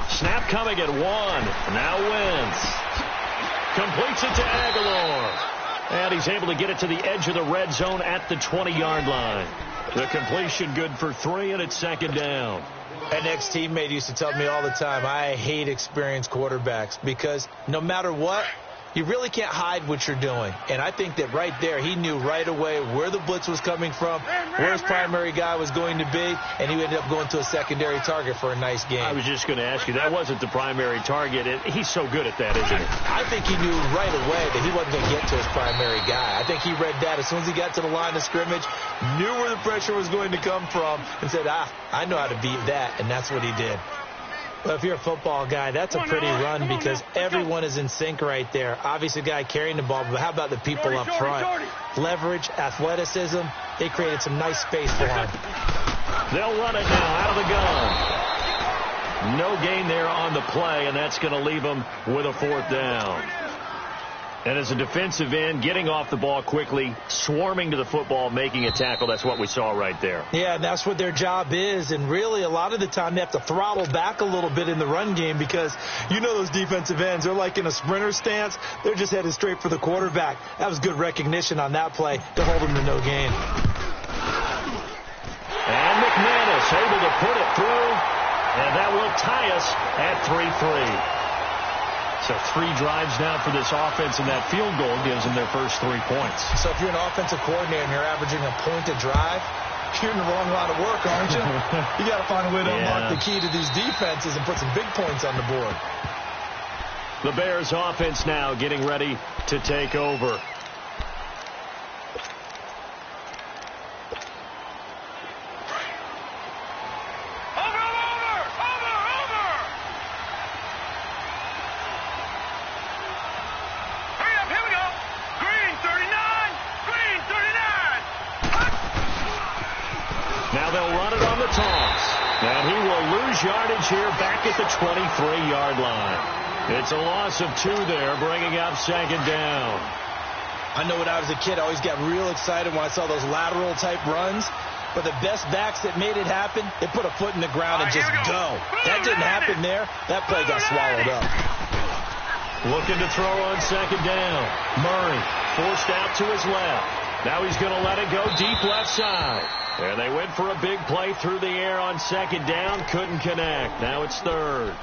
Snap coming at 1. Now Wentz. Completes it to Aguilar. And he's able to get it to the edge of the red zone at the 20-yard line. The completion good for 3, and it's second down. An ex-teammate used to tell me all the time, I hate experienced quarterbacks because no matter what, you really can't hide what you're doing. And I think that right there, he knew right away where the blitz was coming from, where his primary guy was going to be, and he ended up going to a secondary target for a nice game. I was just going to ask you, that wasn't the primary target. He's so good at that, isn't he? I think he knew right away that he wasn't going to get to his primary guy. I think he read that as soon as he got to the line of scrimmage, knew where the pressure was going to come from, and said, I know how to beat that, and that's what he did. Well, if you're a football guy, that's a pretty run because everyone is in sync right there. Obviously, the guy carrying the ball, but how about the people up front? Leverage, athleticism, they created some nice space for him. They'll run it now out of the gun. No gain there on the play, and that's going to leave them with a 4th down. And as a defensive end, getting off the ball quickly, swarming to the football, making a tackle, that's what we saw right there. Yeah, and that's what their job is. And really, a lot of the time, they have to throttle back a little bit in the run game because you know those defensive ends, they're like in a sprinter stance. They're just headed straight for the quarterback. That was good recognition on that play to hold them to no gain. And McManus able to put it through, and that will tie us at 3-3. So 3 drives now for this offense, and that field goal gives them their first 3 points. So if you're an offensive coordinator and you're averaging a point a drive, you're in the wrong line of work, aren't you? You got to find a way to unlock the key to these defenses and put some big points on the board. The Bears offense now getting ready to take over. Yardage here back at the 23-yard line. It's a loss of 2 there, bringing up second down. I know when I was a kid, I always got real excited when I saw those lateral-type runs. But the best backs that made it happen, they put a foot in the ground and just go. That didn't happen there. That play got swallowed up. Looking to throw on second down. Murray forced out to his left. Now he's going to let it go deep left side. And they went for a big play through the air on second down. Couldn't connect. Now it's 3rd.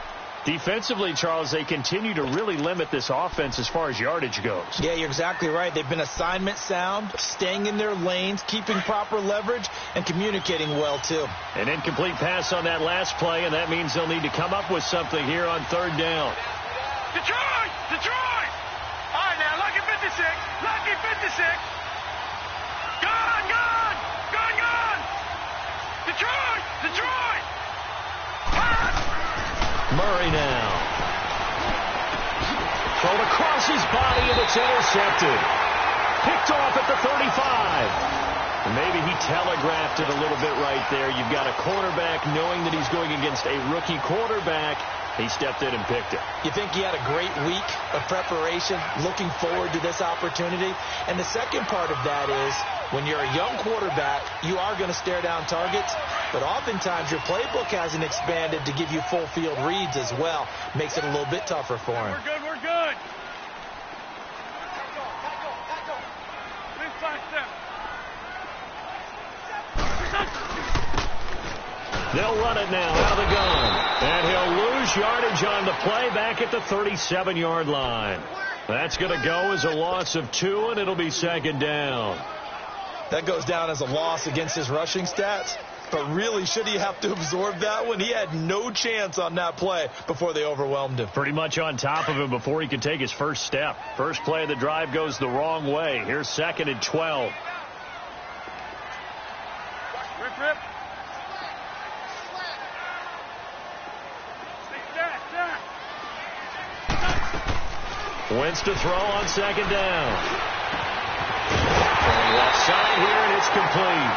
Defensively, Charles, they continue to really limit this offense as far as yardage goes. Yeah, you're exactly right. They've been assignment sound, staying in their lanes, keeping proper leverage, and communicating well, too. An incomplete pass on that last play, and that means they'll need to come up with something here on 3rd down. Detroit! Detroit! All right, now, lucky 56. Lucky 56. Gone, gone! Gone, gone! Detroit! Detroit! Murray now. Thrown across his body, and it's intercepted. Picked off at the 35. Maybe he telegraphed it a little bit right there. You've got a cornerback knowing that he's going against a rookie quarterback. He stepped in and picked it. You think he had a great week of preparation, looking forward to this opportunity? And the second part of that is, when you're a young quarterback, you are going to stare down targets, but oftentimes your playbook hasn't expanded to give you full field reads as well. Makes it a little bit tougher for him. We're good, we're good. Big 5-step. They'll run it now out of the gun. And he'll lose yardage on the play back at the 37-yard line. That's going to go as a loss of 2, and it'll be second down. That goes down as a loss against his rushing stats. But really, should he have to absorb that one? He had no chance on that play before they overwhelmed him. Pretty much on top of him before he could take his first step. First play of the drive goes the wrong way. Here's 2nd and 12. Rip, rip. Wentz to throw on second down. From left side here, and it's complete.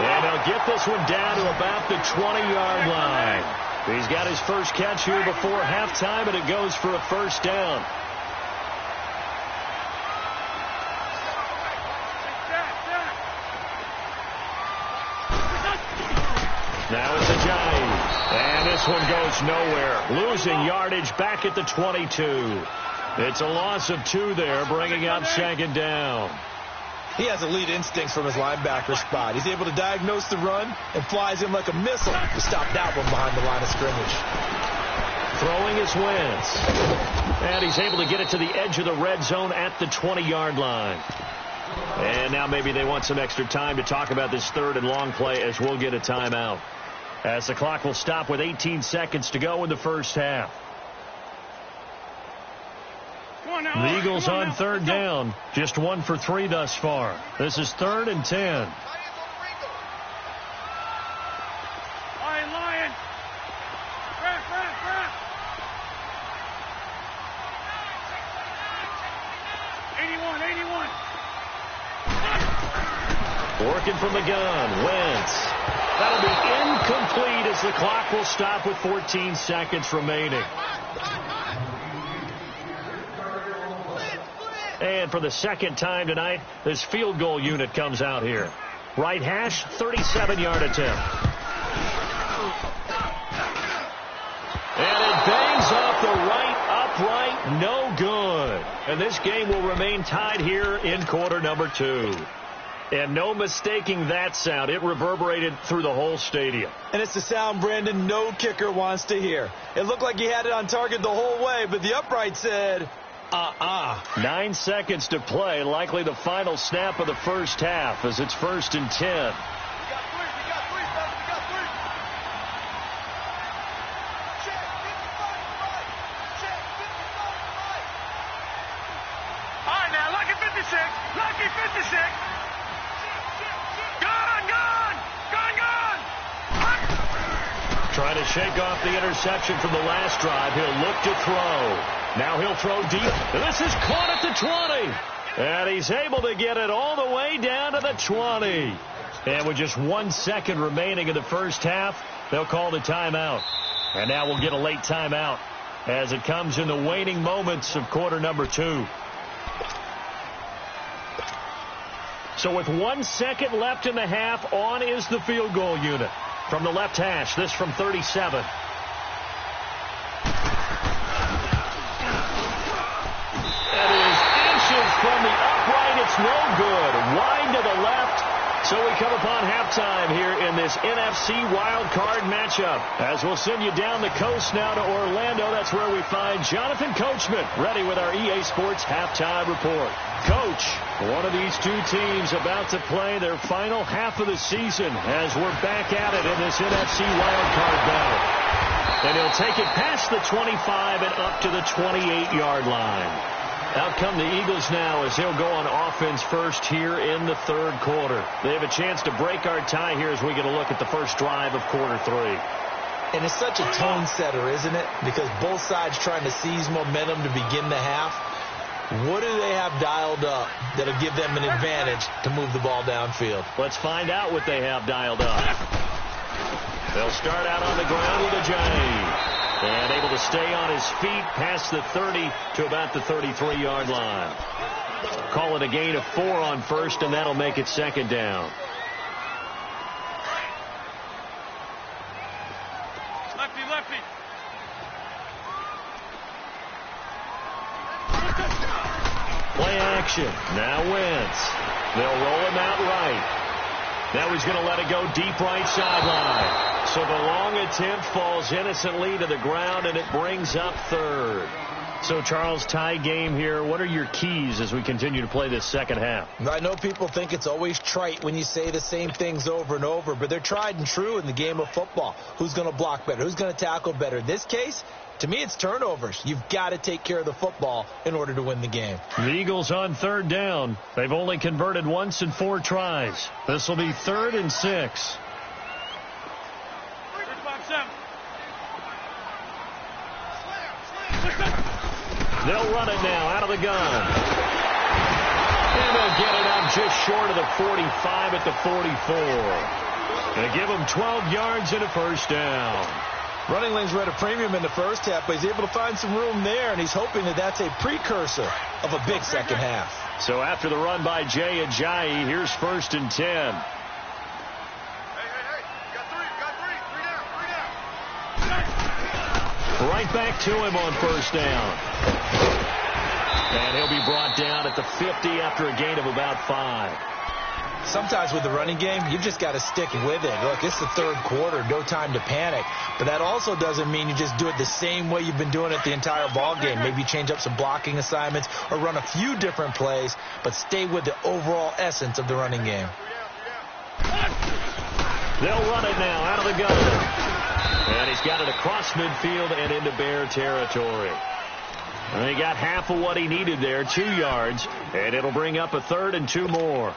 And he'll get this one down to about the 20-yard line. He's got his first catch here before halftime, and it goes for a first down. Now it's Ajayi. And this one goes nowhere. Losing yardage back at the 22. It's a loss of 2 there, bringing up second down. He has elite instincts from his linebacker spot. He's able to diagnose the run and flies in like a missile to stop that one behind the line of scrimmage. Throwing is Wentz. And he's able to get it to the edge of the red zone at the 20-yard line. And now maybe they want some extra time to talk about this third and long play as we'll get a timeout. As the clock will stop with 18 seconds to go in the first half. The Eagles on third down. Just 1 for 3 thus far. This is 3rd and 10. Lion. Wrap. 81. Working from the gun. Wentz. That'll be incomplete as the clock will stop with 14 seconds remaining. And for the second time tonight, this field goal unit comes out here. Right hash, 37-yard attempt. And it bangs off the right upright, no good. And this game will remain tied here in quarter number 2. And no mistaking that sound. It reverberated through the whole stadium. And it's the sound, Brandon, no kicker wants to hear. It looked like he had it on target the whole way, but the upright said, 9 seconds to play, likely the final snap of the first half as it's 1st and 10. We got 3, fellas. We got 3. Check, 55. All right, now, lucky 56. Lucky 56. Gone. Trying to shake off the interception from the last drive. He'll look to throw. Now he'll throw deep. This is caught at the 20. And he's able to get it all the way down to the 20. And with just 1 second remaining in the first half, they'll call the timeout. And now we'll get a late timeout as it comes in the waning moments of quarter number 2. So with 1 second left in the half, on is the field goal unit. From the left hash, this from 37. That is inches from the upright. It's no good. Wide to the left. So we come upon halftime here in this NFC wildcard matchup. As we'll send you down the coast now to Orlando. That's where we find Jonathan Coachman ready with our EA Sports halftime report. Coach, one of these two teams about to play their final half of the season as we're back at it in this NFC wildcard battle. And he'll take it past the 25 and up to the 28-yard line. Out come the Eagles now as they'll go on offense first here in the third quarter. They have a chance to break our tie here as we get a look at the first drive of quarter 3. And it's such a tone setter, isn't it? Because both sides trying to seize momentum to begin the half. What do they have dialed up that'll give them an advantage to move the ball downfield? Let's find out what they have dialed up. They'll start out on the ground with a J. And able to stay on his feet past the 30 to about the 33-yard line. Call it a gain of 4 on first, and that'll make it second down. Lefty. Play action. Now Wentz. They'll roll him out right. Now he's going to let it go deep right sideline. So the long attempt falls innocently to the ground, and it brings up third. So, Charles, tie game here. What are your keys as we continue to play this second half? I know people think it's always trite when you say the same things over and over, but they're tried and true in the game of football. Who's going to block better? Who's going to tackle better? In this case, to me, it's turnovers. You've got to take care of the football in order to win the game. The Eagles on third down. They've only converted once in 4 tries. This will be 3rd and 6. They'll run it now out of the gun. And they'll get it up just short of the 45 at the 44. They give him 12 yards and a first down. Running lanes were at a premium in the first half, but he's able to find some room there, and he's hoping that that's a precursor of a big second half. So after the run by Jay Ajayi, here's 1st and 10. Hey. You got 3 down. Right back to him on first down. And he'll be brought down at the 50 after a gain of about 5. Sometimes with the running game, you've just got to stick with it. Look, it's the third quarter, no time to panic. But that also doesn't mean you just do it the same way you've been doing it the entire ball game. Maybe change up some blocking assignments or run a few different plays, but stay with the overall essence of the running game. They'll run it now out of the gun. And he's got it across midfield and into Bear territory. And he got half of what he needed there, 2 yards, and it'll bring up a 3rd and 2 more.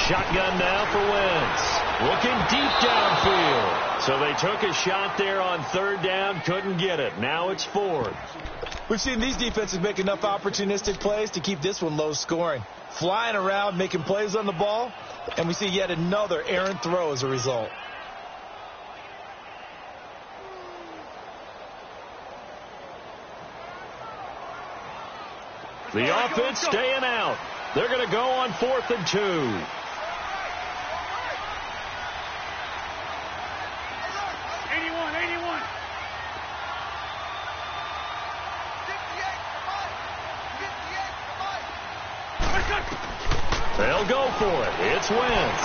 Shotgun now for Wentz. Looking deep downfield. So they took a shot there on 3rd down, couldn't get it. Now it's 4th. We've seen these defenses make enough opportunistic plays to keep this one low scoring. Flying around, making plays on the ball, and we see yet another errant throw as a result. The offense staying out. They're going to go on 4th and 2. They'll go for it. It's Wentz.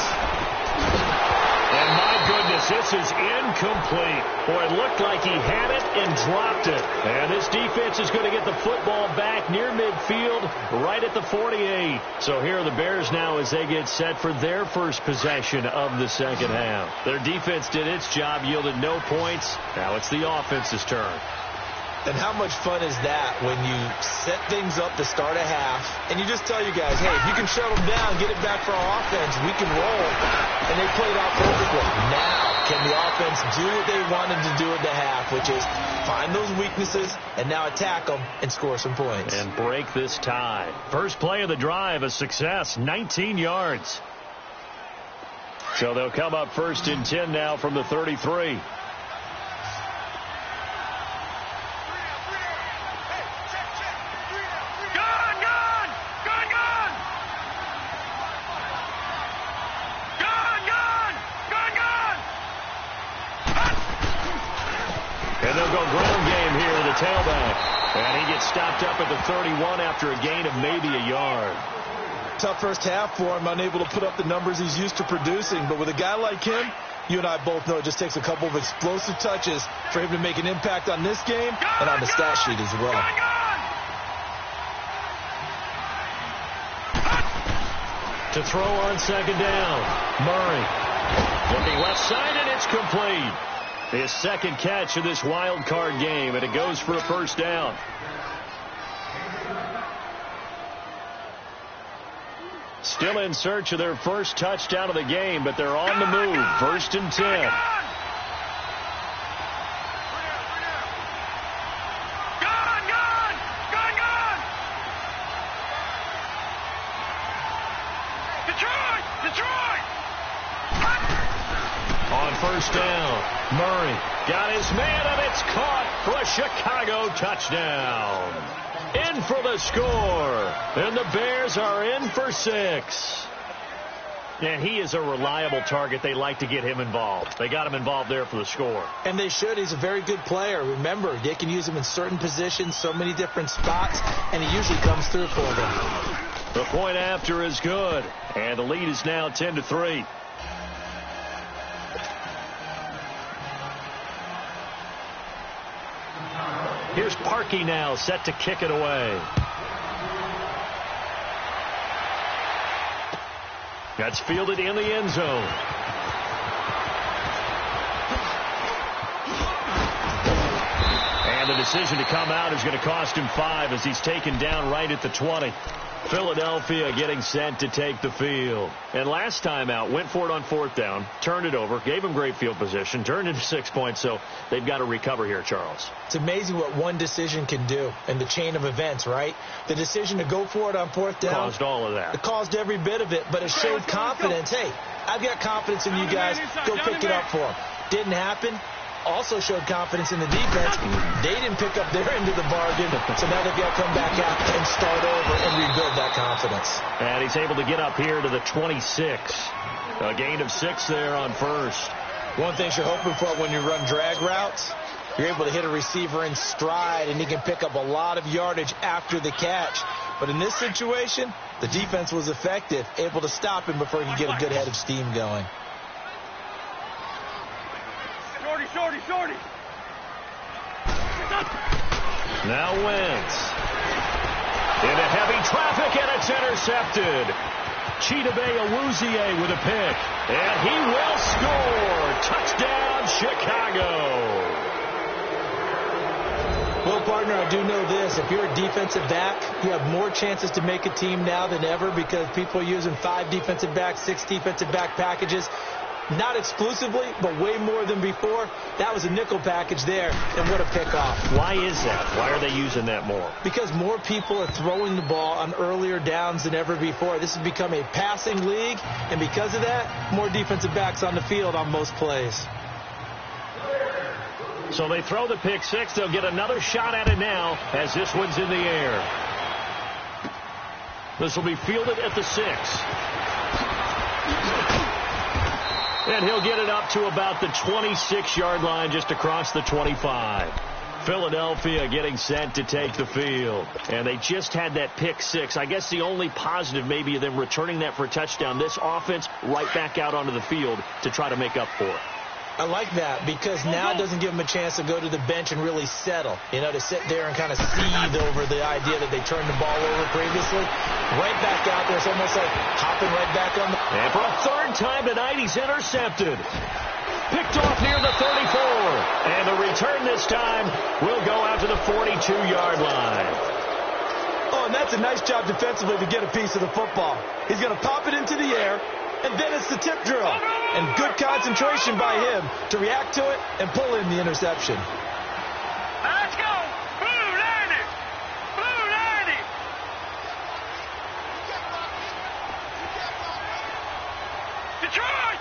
And my goodness, this is incomplete. Boy, it looked like he had it and dropped it. And this defense is going to get the football back near midfield, right at the 48. So here are the Bears now as they get set for their first possession of the second half. Their defense did its job, yielded no points. Now it's the offense's turn. And how much fun is that when you set things up to start a half and you just tell you guys, hey, if you can shut them down, get it back for our offense, we can roll. And they played out perfectly. Now, can the offense do what they wanted to do at the half, which is find those weaknesses and now attack them and score some points. And break this tie. First play of the drive, a success, 19 yards. So they'll come up 1st and 10 now from the 33. Tailback. And he gets stopped up at the 31 after a gain of maybe a yard. Tough first half for him, unable to put up the numbers he's used to producing. But with a guy like him, you and I both know it just takes a couple of explosive touches for him to make an impact on this game and on the stat sheet as well. To throw on second down. Murray. Looking left side, and it's complete. His second catch of this wild card game, and it goes for a first down. Still in search of their first touchdown of the game, but they're on the move. 1st and 10. On first down, Murray got his man, and it's caught for a Chicago touchdown. In for the score, and the Bears are in for 6. And he is a reliable target. They like to get him involved. They got him involved there for the score. And they should. He's a very good player. Remember, they can use him in certain positions, so many different spots, and he usually comes through for them. The point after is good, and the lead is now 10-3. Here's Parkey now, set to kick it away. That's fielded in the end zone. And And the decision to come out is going to cost him 5 as he's taken down right at the 20. Philadelphia getting set to take the field. And last time out, went for it on 4th down, turned it over, gave him great field position, turned into 6 points, so they've got to recover here, Charles. It's amazing what one decision can do in the chain of events, right? The decision to go for it on 4th down. Caused all of that. It caused every bit of it, but it showed confidence. Hey, I've got confidence in you guys. Go pick it up for them. Didn't happen. Also showed confidence in the defense. They didn't pick up their end of the bargain, so now they've got to come back out and start over and rebuild that confidence. And he's able to get up here to the 26. A gain of 6 there on 1st. One thing you're hoping for when you run drag routes, you're able to hit a receiver in stride, and he can pick up a lot of yardage after the catch. But in this situation, the defense was effective, able to stop him before he could get a good head of steam going. Shorty. Now Wentz. Into heavy traffic, and it's intercepted. Chidobe Awuzie with a pick. And he will score. Touchdown, Chicago. Well, partner, I do know this. If you're a defensive back, you have more chances to make a team now than ever because people are using 5 defensive backs, 6 defensive back packages. Not exclusively, but way more than before. That was a nickel package there, and what a pickoff. Why is that? Why are they using that more? Because more people are throwing the ball on earlier downs than ever before. This has become a passing league, and because of that, more defensive backs on the field on most plays. So they throw the pick 6. They'll get another shot at it now as this one's in the air. This will be fielded at the 6. And he'll get it up to about the 26-yard line, just across the 25. Philadelphia getting set to take the field. And they just had that pick 6. I guess the only positive maybe of them returning that for a touchdown. This offense right back out onto the field to try to make up for it. I like that because now it doesn't give them a chance to go to the bench and really settle. You know, to sit there and kind of seethe over the idea that they turned the ball over previously. Right back out there. It's almost like hopping right back on the... And for a 3rd time tonight, he's intercepted. Picked off near the 34. And the return this time will go out to the 42-yard line. Oh, and that's a nice job defensively to get a piece of the football. He's going to pop it into the air, and then it's the tip drill. And good concentration by him to react to it and pull in the interception. Let's go. Blue 90. Blue 90. Detroit.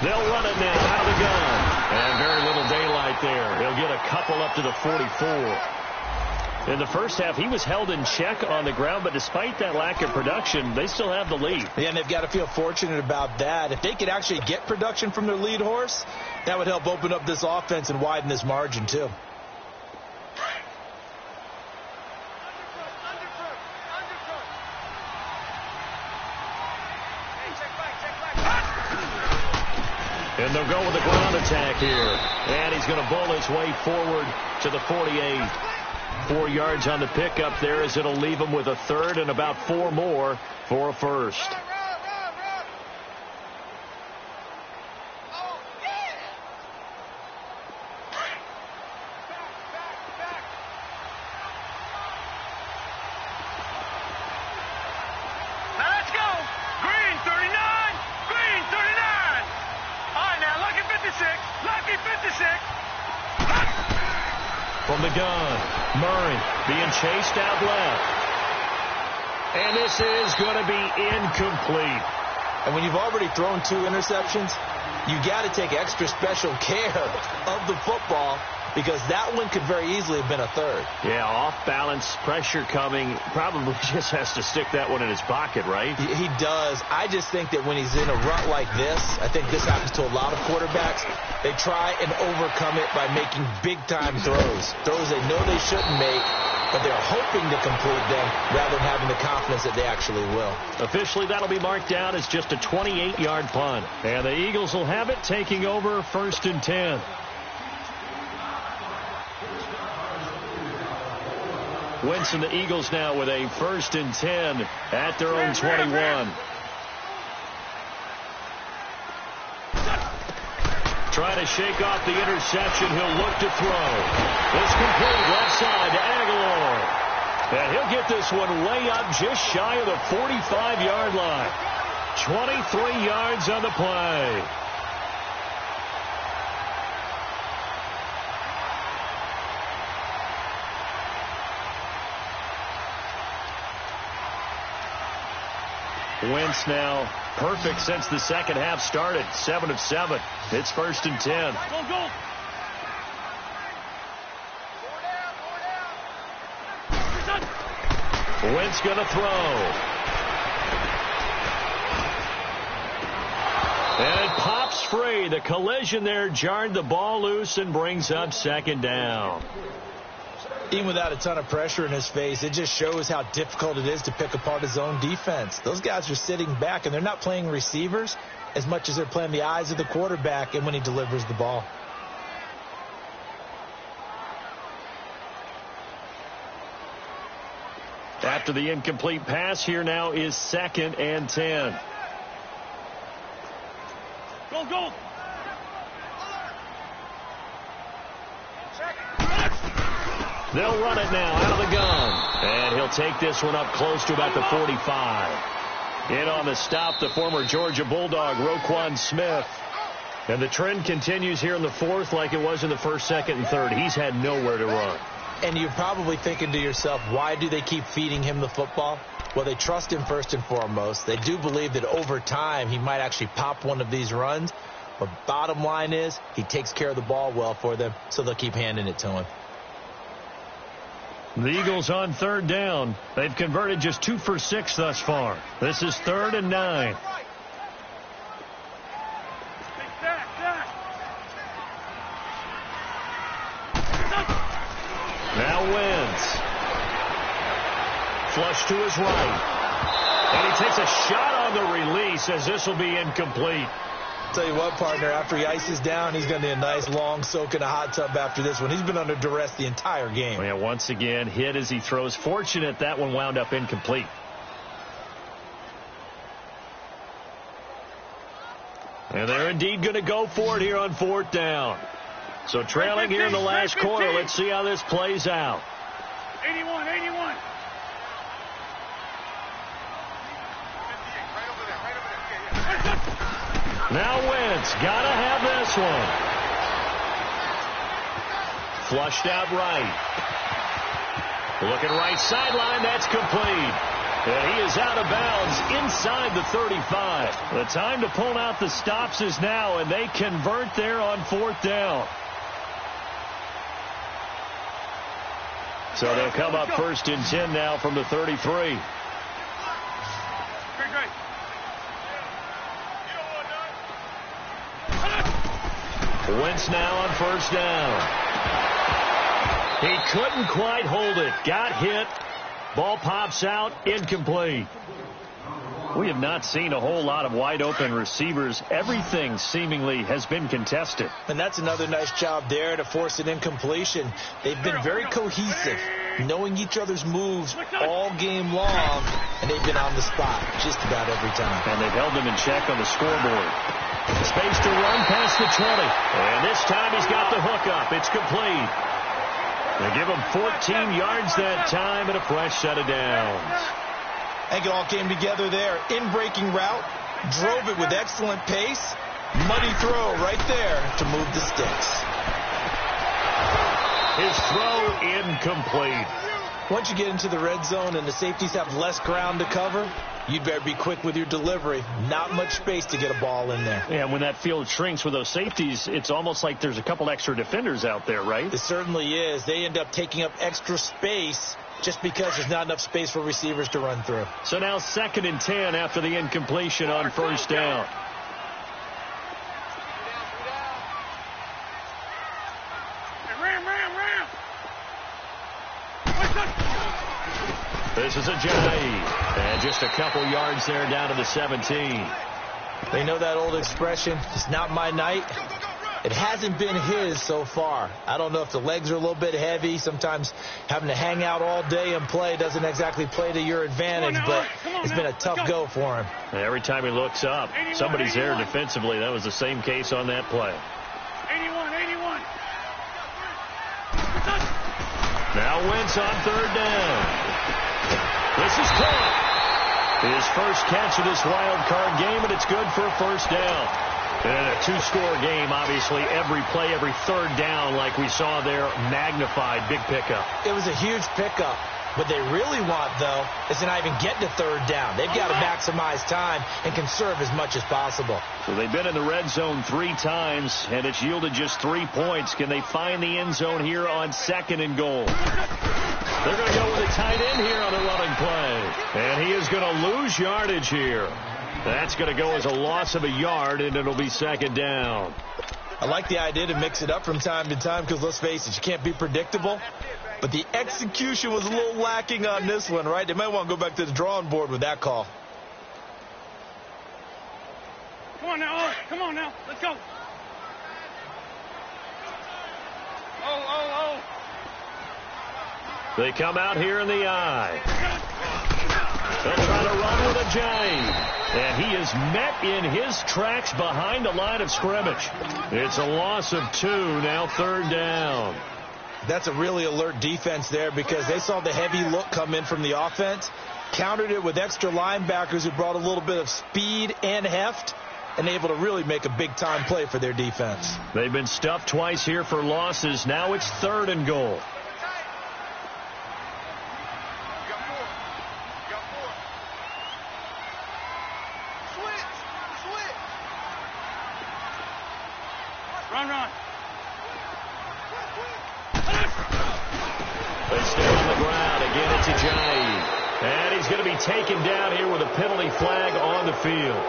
They'll run it now out of the gun. And very little daylight there. He'll get a couple up to the 44. In the first half, he was held in check on the ground, but despite that lack of production, they still have the lead. Yeah, and they've got to feel fortunate about that. If they could actually get production from their lead horse, that would help open up this offense and widen this margin, too. And they'll go with the ground attack here. And he's going to bowl his way forward to the 48. 4 yards on the pickup there as it'll leave him with a 3rd and about 4 more for a 1st. From the gun, Murray being chased out left. And this is going to be incomplete. And when you've already thrown 2 interceptions, you got to take extra special care of the football because that one could very easily have been a 3rd. Yeah, off balance, pressure coming. Probably just has to stick that one in his pocket, right? He does. I just think that when he's in a rut like this, I think this happens to a lot of quarterbacks. They try and overcome it by making big-time throws. Throws they know they shouldn't make, but they're hoping to complete them rather than having the confidence that they actually will. Officially, that'll be marked down as just a 28-yard punt. And the Eagles will have it, taking over 1st and 10. Wentz and the Eagles now with a 1st and 10 at their own 21. Trying to shake off the interception. He'll look to throw. It's complete left side to Aguilar. And he'll get this one way up just shy of the 45-yard line. 23 yards on the play. Wentz now perfect since the second half started. 7 of 7. It's 1st and 10. Go. Wentz going to throw. And it pops free. The collision there jarred the ball loose and brings up 2nd down. Even without a ton of pressure in his face, it just shows how difficult it is to pick apart his own defense. Those guys are sitting back, and they're not playing receivers as much as they're playing the eyes of the quarterback and when he delivers the ball. After the incomplete pass, here now is 2nd and 10. Go. They'll run it now out of the gun. And he'll take this one up close to about the 45. In on the stop, the former Georgia Bulldog, Roquan Smith. And the trend continues here in the 4th like it was in the 1st, 2nd, and 3rd. He's had nowhere to run. And you're probably thinking to yourself, why do they keep feeding him the football? Well, they trust him first and foremost. They do believe that over time he might actually pop one of these runs. But bottom line is he takes care of the ball well for them, so they'll keep handing it to him. The Eagles on 3rd down. They've converted just 2 for 6 thus far. This is 3rd and 9. Now Wentz. Flush to his right. And he takes a shot on the release as this will be incomplete. Tell you what, partner, after he ices down, he's going to need a nice long soak in a hot tub after this one. He's been under duress the entire game. Yeah, once again, hit as he throws. Fortunate that one wound up incomplete. And they're indeed going to go for it here on 4th down. So trailing here in the last quarter. Let's see how this plays out. 81. Now Wentz, gotta have this one. Flushed out right. Looking right sideline, that's complete. And he is out of bounds inside the 35. The time to pull out the stops is now, and they convert there on 4th down. So they'll come up 1st and 10 now from the 33. Wentz now on 1st down. He couldn't quite hold it. Got hit. Ball pops out. Incomplete. We have not seen a whole lot of wide open receivers. Everything seemingly has been contested. And that's another nice job there to force an incompletion. They've been very cohesive, knowing each other's moves all game long, and they've been on the spot just about every time. And they've held them in check on the scoreboard. Space to run past the 20. And this time he's got the hook up. It's complete. They give him 14 yards that time and a fresh set of downs. I think it all came together there. In-breaking route, drove it with excellent pace. Money throw right there to move the sticks. His throw incomplete. Once you get into the red zone and the safeties have less ground to cover, you'd better be quick with your delivery. Not much space to get a ball in there. Yeah, when that field shrinks with those safeties, it's almost like there's a couple extra defenders out there, right? It certainly is. They end up taking up extra space just because there's not enough space for receivers to run through. So now 2nd and 10 after the incompletion on 1st down. This is a jive. And just a couple yards there down to the 17. They know that old expression, it's not my night. It hasn't been his so far. I don't know if the legs are a little bit heavy. Sometimes having to hang out all day and play doesn't exactly play to your advantage, but it's been a tough go for him. Every time he looks up, somebody's there defensively. That was the same case on that play. 81. Now Wentz on third down. This is caught. His first catch of this wild card game, and it's good for a first down. And a two-score game, obviously, every play, every third down, like we saw there, magnified, big pickup. It was a huge pickup. What they really want, though, is to not even get to third down. They've got to maximize time and conserve as much as possible. So they've been in the red zone 3 times, and it's yielded just 3 points. Can they find the end zone here on 2nd and goal? They're going to go with a tight end here on the running play. And he is going to lose yardage here. That's going to go as a loss of a yard, and it'll be 2nd down. I like the idea to mix it up from time to time because, let's face it, you can't be predictable. But the execution was a little lacking on this one, right? They might want to go back to the drawing board with that call. Come on now. Let's go. Oh. They come out here in the eye. They'll try to run with a J. And he is met in his tracks behind the line of scrimmage. It's a loss of 2, now 3rd down. That's a really alert defense there because they saw the heavy look come in from the offense, countered it with extra linebackers who brought a little bit of speed and heft, and able to really make a big-time play for their defense. They've been stuffed twice here for losses. Now it's 3rd and goal. Run. They stay on the ground. Again, it's Ajayi. And he's going to be taken down here with a penalty flag on the field.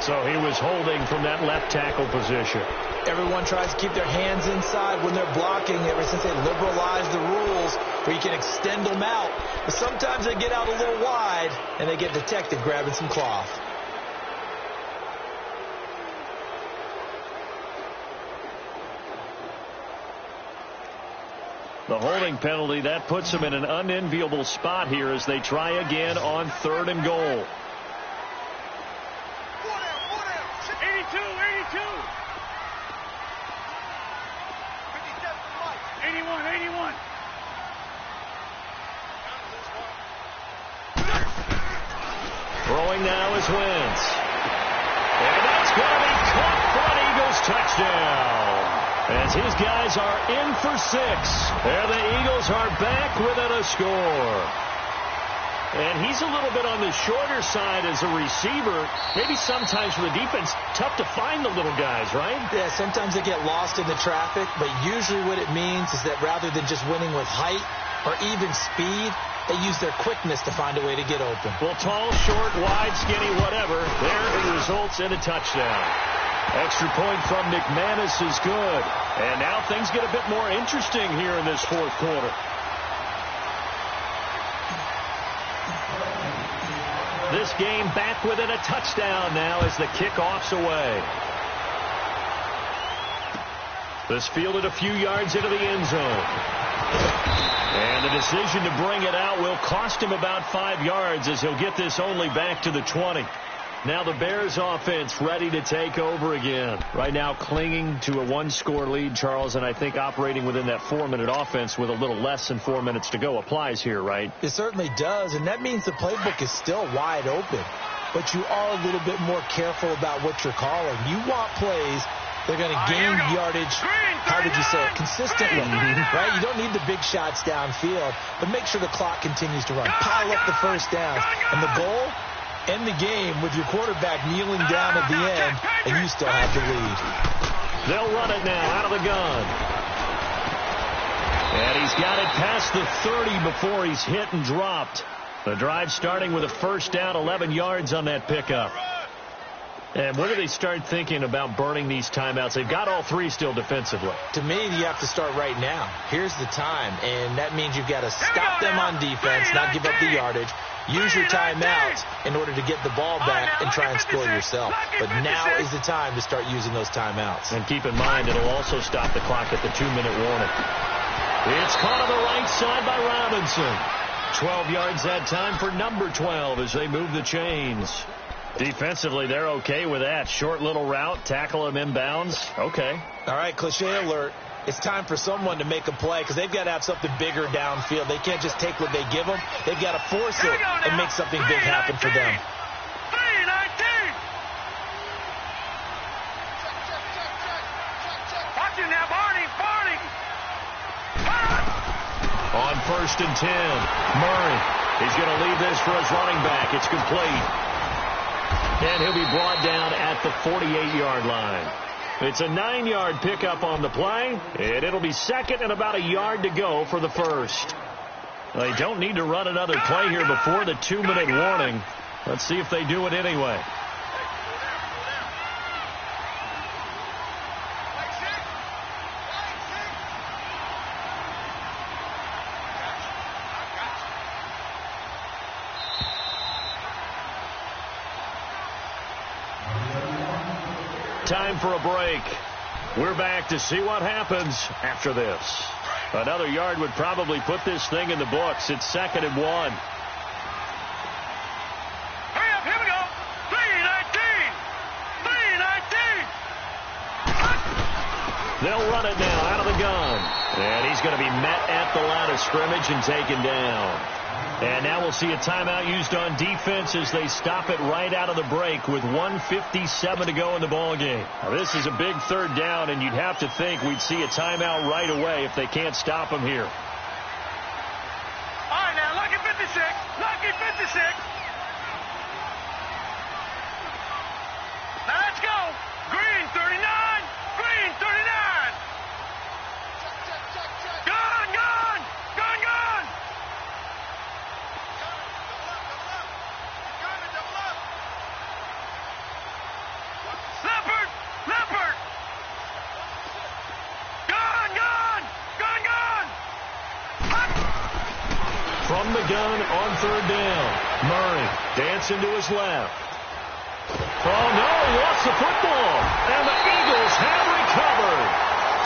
So he was holding from that left tackle position. Everyone tries to keep their hands inside when they're blocking ever since they liberalized the rules where you can extend them out. But sometimes they get out a little wide and they get detected grabbing some cloth. The holding penalty, that puts them in an unenviable spot here as they try again on 3rd and goal. 81. Throwing now is Wentz. And that's going to be caught for an Eagles touchdown. As his guys are in for 6. And the Eagles are back within a score. And he's a little bit on the shorter side as a receiver. Maybe sometimes for the defense, tough to find the little guys, right? Yeah, sometimes they get lost in the traffic, but usually what it means is that rather than just winning with height or even speed, they use their quickness to find a way to get open. Well, tall, short, wide, skinny, whatever, there it results in a touchdown. Extra point from McManus is good. And now things get a bit more interesting here in this 4th quarter. This game back within a touchdown now as the kickoff's away. This fielded a few yards into the end zone. And the decision to bring it out will cost him about 5 yards as he'll get this only back to the 20. Now the Bears offense ready to take over again. Right now clinging to a 1-score lead, Charles, and I think operating within that 4-minute offense with a little less than 4 minutes to go applies here, right? It certainly does, and that means the playbook is still wide open. But you are a little bit more careful about what you're calling. You want plays that are going to gain yardage, how would you say it, consistently, right? You don't need the big shots downfield, but make sure the clock continues to run. Pile up the first downs. And the goal? End the game with your quarterback kneeling down at the end, and you still have the lead. They'll run it now out of the gun. And he's got it past the 30 before he's hit and dropped. The drive starting with a first down, 11 yards on that pickup. And when do they start thinking about burning these timeouts? They've got all three still defensively. To me, you have to start right now. Here's the time, and that means you've got to stop them on defense, not give up the yardage. Use your timeouts in order to get the ball back and try and score yourself. But now is the time to start using those timeouts. And keep in mind, it'll also stop the clock at the 2-minute warning. It's caught on the right side by Robinson. 12 yards that time for number 12 as they move the chains. Defensively, they're okay with that. Short little route, tackle him inbounds. Okay. All right, cliche alert. It's time for someone to make a play because they've got to have something bigger downfield. They can't just take what they give them. They've got to force it and make something big happen for them. 3-19. Watch it now, Barney. On 1st and 10, Murray. He's going to leave this for his running back. It's complete. And he'll be brought down at the 48-yard line. It's a 9-yard pickup on the play, and it'll be second and about a yard to go for the first. They don't need to run another play here before the 2-minute warning. Let's see if they do it anyway. Time for a break. We're back to see what happens after this. Another yard would probably put this thing in the books. It's 2nd and 1. Hurry up, here we go. 3-19. They'll run it now out of the gun. And he's going to be met at the line of scrimmage and taken down. And now we'll see a timeout used on defense as they stop it right out of the break with 1:57 to go in the ballgame. Now, this is a big 3rd down, and you'd have to think we'd see a timeout right away if they can't stop them here. All right, now, lucky 56. Lucky 56. Now, let's go. Green 39. Green 39. Gone. Leopard! Gone! From the gun on 3rd down. Murray dancing to his left. Oh, no, he lost the football. And the Eagles have recovered.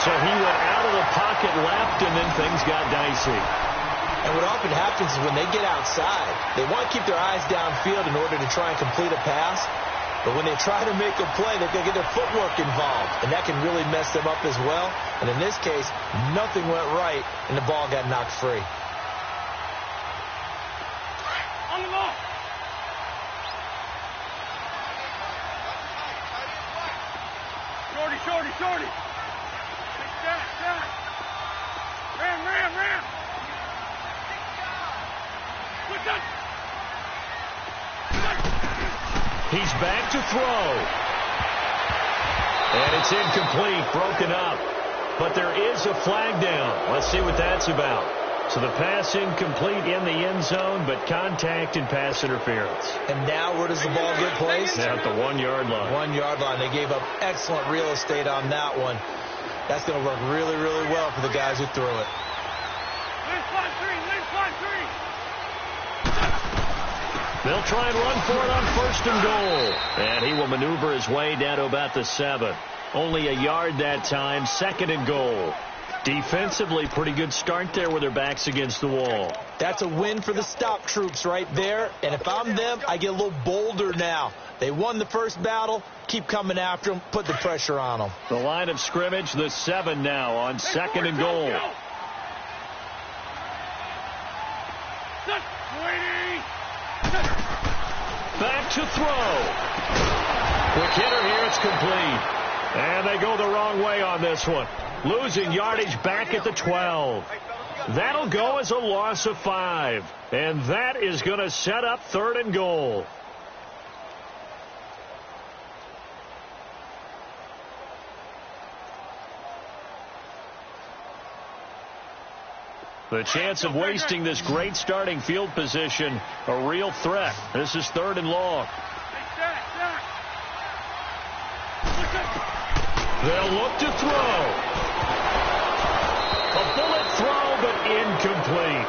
So he went out of the pocket left, and then things got dicey. And what often happens is when they get outside, they want to keep their eyes downfield in order to try and complete a pass. But when they try to make a play, they've got to get their footwork involved. And that can really mess them up as well. And in this case, nothing went right, and the ball got knocked free. On the ball. Shorty. Shot. Ram. Look up. He's back to throw. And it's incomplete, broken up. But there is a flag down. Let's see what that's about. So the pass incomplete in the end zone, but contact and pass interference. And now where does the ball get placed? At the 1-yard line. 1-yard line. They gave up excellent real estate on that one. That's going to work really, really well for the guys who threw it. They'll try and run for it on 1st and goal. And he will maneuver his way down to about the 7. Only a yard that time, 2nd and goal. Defensively, pretty good start there with their backs against the wall. That's a win for the stop troops right there. And if I'm them, I get a little bolder now. They won the first battle. Keep coming after them. Put the pressure on them. The line of scrimmage, the 7 now on 2nd and goal. Back to throw. Quick hitter here. It's complete. And they go the wrong way on this one. Losing yardage back at the 12. That'll go as a loss of 5. And that is going to set up 3rd and goal. The chance of wasting this great starting field position, a real threat. This is 3rd and long. They'll look to throw. A bullet throw, but incomplete.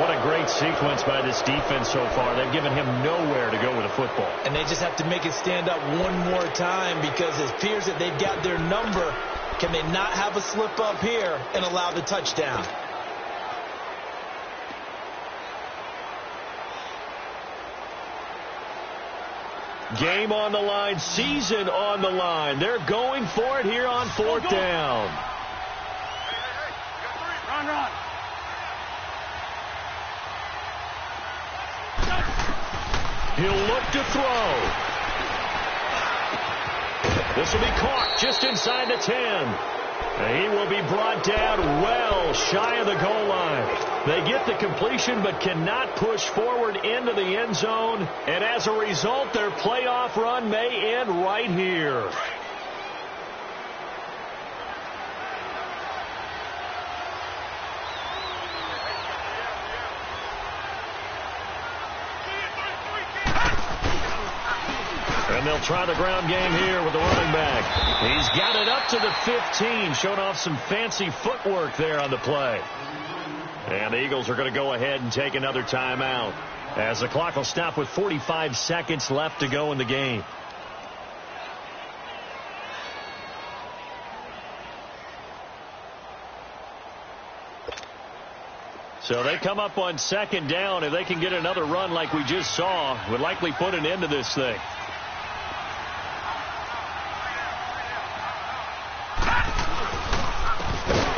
What a great sequence by this defense so far. They've given him nowhere to go with the football. And they just have to make it stand up one more time because it appears that they've got their number. Can they not have a slip up here and allow the touchdown? Game on the line, season on the line. They're going for it here on fourth down. Run. He'll look to throw. This will be caught just inside the 10. He will be brought down well shy of the goal line. They get the completion but cannot push forward into the end zone. And as a result, their playoff run may end right here. And they'll try the ground game here with the running back. He's got it up to the 15, showing off some fancy footwork there on the play. And the Eagles are going to go ahead and take another timeout as the clock will stop with 45 seconds left to go in the game. So they come up on second down. If they can get another run like we just saw, would likely put an end to this thing.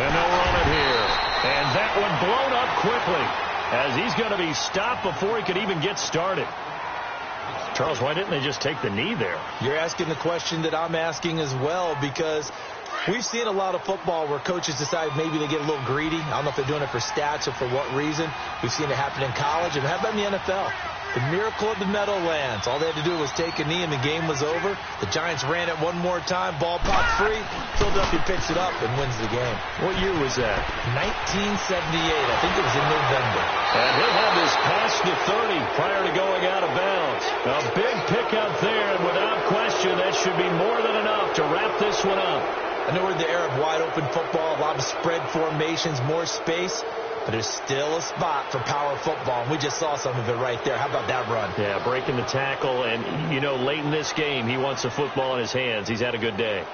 And they'll run it here. And that one blown up quickly as he's going to be stopped before he could even get started. Charles, why didn't they just take the knee there? You're asking the question that I'm asking as well, because we've seen a lot of football where coaches decide maybe they get a little greedy. I don't know if they're doing it for stats or for what reason. We've seen it happen in college, and how about in the NFL? The miracle of the Meadowlands. All they had to do was take a knee, and the game was over. The Giants ran it one more time. Ball popped free. Philadelphia picks it up and wins the game. What year was that? 1978. I think it was in November. And he'll have this past the 30 prior to going out of bounds. A big pickup there, and without question, that should be more than enough to wrap this one up. I know we're in the era of wide-open football, a lot of spread formations, more space, but there's still a spot for power football, and we just saw some of it right there. How about that run? Yeah, breaking the tackle, and, you know, late in this game, he wants the football in his hands. He's had a good day.